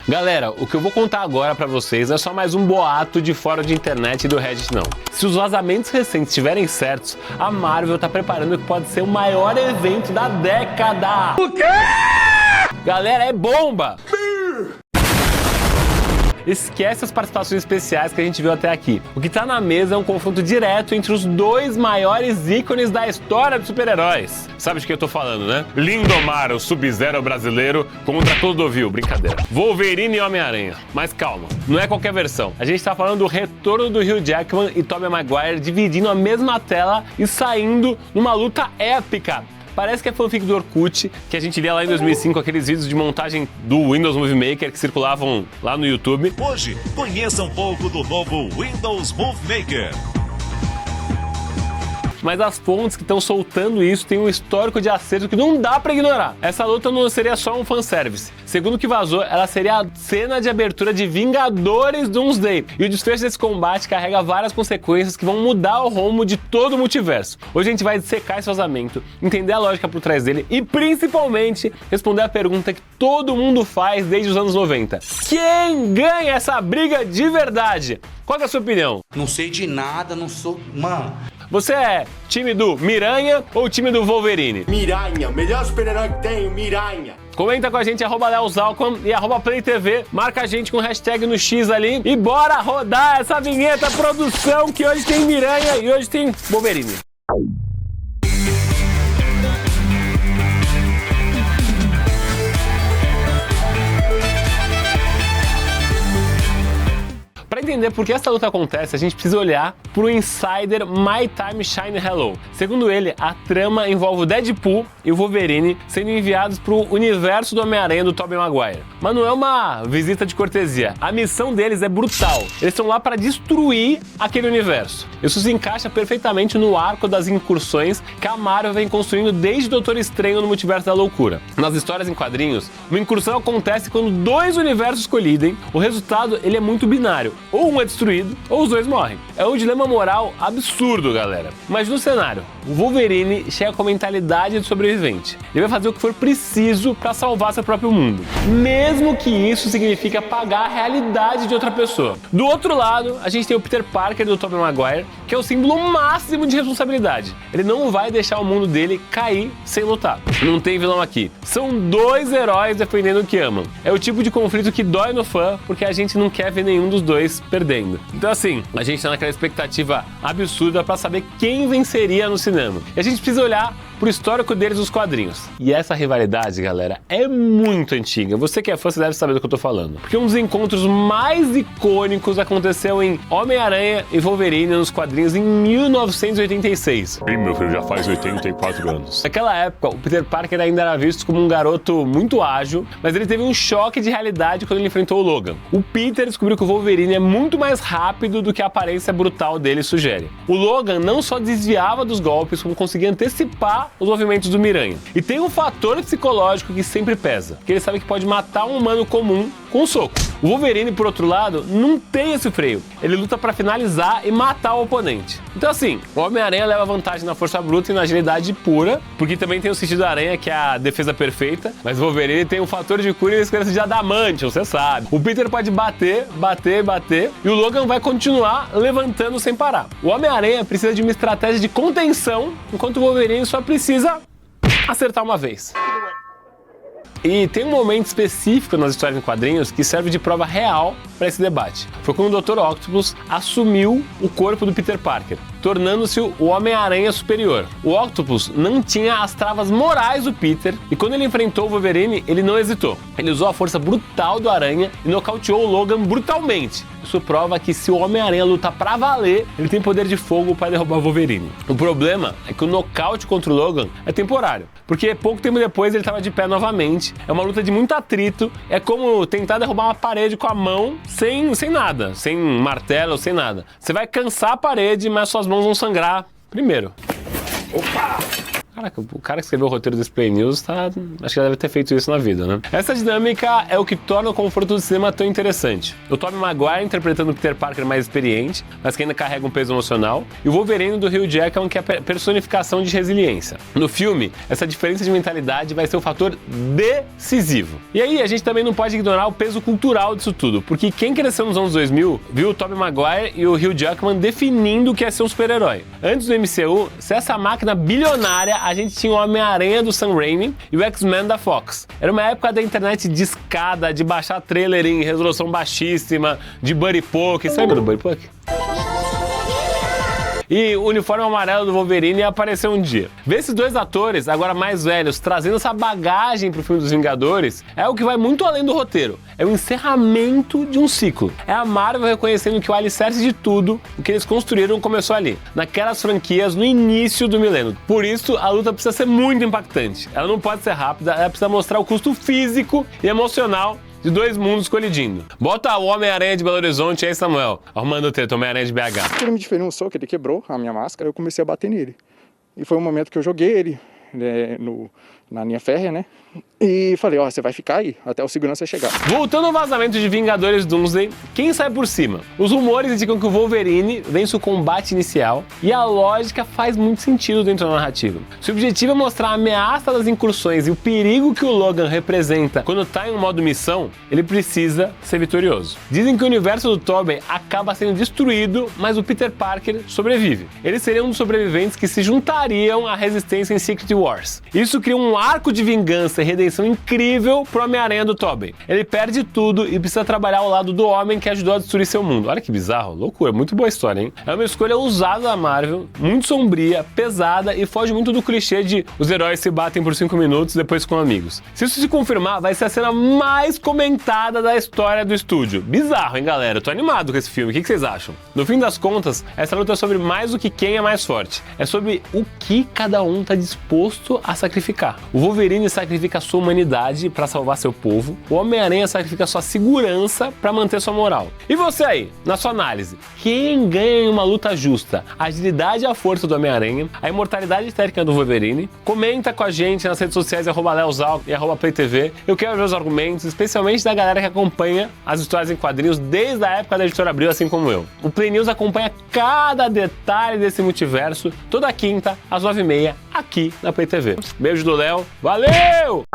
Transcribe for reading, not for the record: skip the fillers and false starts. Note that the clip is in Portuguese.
Galera, o que eu vou contar agora pra vocês não é só mais um boato de fora de internet e do Reddit, não. Se os vazamentos recentes estiverem certos, a Marvel tá preparando o que pode ser o maior evento da década. O quê? Galera, é bomba! Esquece as participações especiais que a gente viu até aqui. O que tá na mesa é um confronto direto entre os dois maiores ícones da história de super-heróis. Sabe de que eu tô falando, né? Lindomar, o Sub-Zero brasileiro, contra Clodovil, brincadeira. Wolverine e Homem-Aranha. Mas calma, não é qualquer versão. A gente tá falando do retorno do Hugh Jackman e Tobey Maguire dividindo a mesma tela e saindo numa luta épica. Parece que é fanfic do Orkut, que a gente via lá em 2005, aqueles vídeos de montagem do Windows Movie Maker que circulavam lá no YouTube. Hoje, conheça um pouco do novo Windows Movie Maker. Mas as fontes que estão soltando isso têm um histórico de acerto que não dá pra ignorar. Essa luta não seria só um fanservice. Segundo o que vazou, ela seria a cena de abertura de Vingadores Doomsday. E o desfecho desse combate carrega várias consequências que vão mudar o rumo de todo o multiverso. Hoje a gente vai dissecar esse vazamento, entender a lógica por trás dele e, principalmente, responder a pergunta que todo mundo faz desde os anos 90. Quem ganha essa briga de verdade? Qual é a sua opinião? Não sei de nada, não sou... Mano... Você é time do Miranha ou time do Wolverine? Miranha, o melhor super-herói que tem, o Miranha. Comenta com a gente, @LeoZalcom e @PlayTV. Marca a gente com hashtag no X ali. E bora rodar essa vinheta produção que hoje tem Miranha e hoje tem Wolverine. Para entender por que essa luta acontece, a gente precisa olhar para o insider My Time Shine Hello. Segundo ele, a trama envolve o Deadpool e o Wolverine sendo enviados para o universo do Homem-Aranha do Tobey Maguire. Mas não é uma visita de cortesia. A missão deles é brutal. Eles estão lá para destruir aquele universo. Isso se encaixa perfeitamente no arco das incursões que a Marvel vem construindo desde Doutor Estranho no Multiverso da Loucura. Nas histórias em quadrinhos, uma incursão acontece quando dois universos colidem. O resultado ele é muito binário. Ou um é destruído, ou os dois morrem. É um dilema moral absurdo, galera. Mas no cenário, o Wolverine chega com a mentalidade de sobrevivente. Ele vai fazer o que for preciso para salvar seu próprio mundo, mesmo que isso signifique apagar a realidade de outra pessoa. Do outro lado, a gente tem o Peter Parker do Tobey Maguire, que é o símbolo máximo de responsabilidade. Ele não vai deixar o mundo dele cair sem lutar. Não tem vilão aqui. São dois heróis defendendo o que amam. É o tipo de conflito que dói no fã, porque a gente não quer ver nenhum dos dois perdendo. Então assim, a gente tá naquela expectativa absurda pra saber quem venceria no cinema. E a gente precisa olhar pro histórico deles nos quadrinhos. E essa rivalidade, galera, é muito antiga. Você que é fã, você deve saber do que eu tô falando. Porque um dos encontros mais icônicos aconteceu em Homem-Aranha e Wolverine nos quadrinhos em 1986. Ih, meu filho, já faz 84 anos. Naquela época, o Peter Parker ainda era visto como um garoto muito ágil, mas ele teve um choque de realidade quando ele enfrentou o Logan. O Peter descobriu que o Wolverine é muito mais rápido do que a aparência brutal dele sugere. O Logan não só desviava dos golpes, como conseguia antecipar os movimentos do Miranha. E tem um fator psicológico que sempre pesa, que ele sabe que pode matar um humano comum com um soco. O Wolverine, por outro lado, não tem esse freio. Ele luta para finalizar e matar o oponente. Então assim, o Homem-Aranha leva vantagem na força bruta e na agilidade pura, porque também tem o sentido da aranha, que é a defesa perfeita, mas o Wolverine tem um fator de cura e esperança de adamante, você sabe. O Peter pode bater, e o Logan vai continuar levantando sem parar. O Homem-Aranha precisa de uma estratégia de contenção, enquanto o Wolverine só precisa acertar uma vez. E tem um momento específico nas histórias em quadrinhos que serve de prova real para esse debate. Foi quando o Dr. Octopus assumiu o corpo do Peter Parker, tornando-se o Homem-Aranha superior. O Octopus não tinha as travas morais do Peter e quando ele enfrentou o Wolverine, ele não hesitou. Ele usou a força brutal do Aranha e nocauteou o Logan brutalmente. Isso prova que se o Homem-Aranha luta pra valer, ele tem poder de fogo para derrubar o Wolverine. O problema é que o nocaute contra o Logan é temporário, porque pouco tempo depois ele estava de pé novamente. É uma luta de muito atrito, é como tentar derrubar uma parede com a mão sem nada, sem martelo, sem nada. Você vai cansar a parede, mas suas mãos vão sangrar primeiro. Opa! Caraca, o cara que escreveu o roteiro desse Play News acho que já deve ter feito isso na vida, né? Essa dinâmica é o que torna o conforto do cinema tão interessante. O Tobey Maguire interpretando o Peter Parker mais experiente, mas que ainda carrega um peso emocional, e o Wolverine do Hugh Jackman, que é a personificação de resiliência. No filme, essa diferença de mentalidade vai ser um fator decisivo. E aí, a gente também não pode ignorar o peso cultural disso tudo, porque quem cresceu nos anos 2000 viu o Tobey Maguire e o Hugh Jackman definindo o que é ser um super-herói. Antes do MCU, se essa máquina bilionária, a gente tinha o Homem-Aranha do Sam Raimi e o X-Men da Fox. Era uma época da internet discada, de baixar trailer em resolução baixíssima, de buddy poke. Você lembra do buddy poke? E o uniforme amarelo do Wolverine apareceu um dia. Ver esses dois atores, agora mais velhos, trazendo essa bagagem pro filme dos Vingadores, é o que vai muito além do roteiro. É o encerramento de um ciclo. É a Marvel reconhecendo que o alicerce de tudo, o que eles construíram, começou ali, naquelas franquias no início do milênio. Por isso, a luta precisa ser muito impactante. Ela não pode ser rápida, ela precisa mostrar o custo físico e emocional de dois mundos colidindo. Bota o Homem-Aranha de Belo Horizonte aí, Samuel, arrumando o treta, Homem-Aranha de BH. Ele me desferiu um soco, ele quebrou a minha máscara, eu comecei a bater nele. E foi um momento que eu joguei ele na linha férrea, né? E falei, ó, você vai ficar aí, até o segurança chegar. Voltando ao vazamento de Vingadores Doomsday, quem sai por cima? Os rumores indicam que o Wolverine vence o combate inicial e a lógica faz muito sentido dentro da narrativa. Se o objetivo é mostrar a ameaça das incursões e o perigo que o Logan representa quando tá em um modo missão, ele precisa ser vitorioso. Dizem que o universo do Tobey acaba sendo destruído, mas o Peter Parker sobrevive. Ele seria um dos sobreviventes que se juntariam à resistência em Secret Wars. Isso cria um arco de vingança e redenção incrível pro Homem-Aranha do Tobey. Ele perde tudo e precisa trabalhar ao lado do homem que ajudou a destruir seu mundo. Olha que bizarro, loucura, muito boa história, hein? É uma escolha ousada da Marvel, muito sombria, pesada e foge muito do clichê de os heróis se batem por 5 minutos depois com amigos. Se isso se confirmar, vai ser a cena mais comentada da história do estúdio. Bizarro, hein, galera? Eu tô animado com esse filme, o que vocês acham? No fim das contas, essa luta é sobre mais do que quem é mais forte. É sobre o que cada um tá disposto a sacrificar. O Wolverine sacrifica a sua humanidade para salvar seu povo, o Homem-Aranha sacrifica sua segurança para manter sua moral. E você aí, na sua análise, quem ganha em uma luta justa? A agilidade e a força do Homem-Aranha, a imortalidade técnica do Wolverine? Comenta com a gente nas redes sociais @leozal e @playtv. Eu quero ver os argumentos, especialmente da galera que acompanha as histórias em quadrinhos desde a época da Editora Abril, assim como eu. O Play News acompanha cada detalhe desse multiverso, toda quinta, às 9h30, aqui na Play TV. Beijo do Léo, valeu!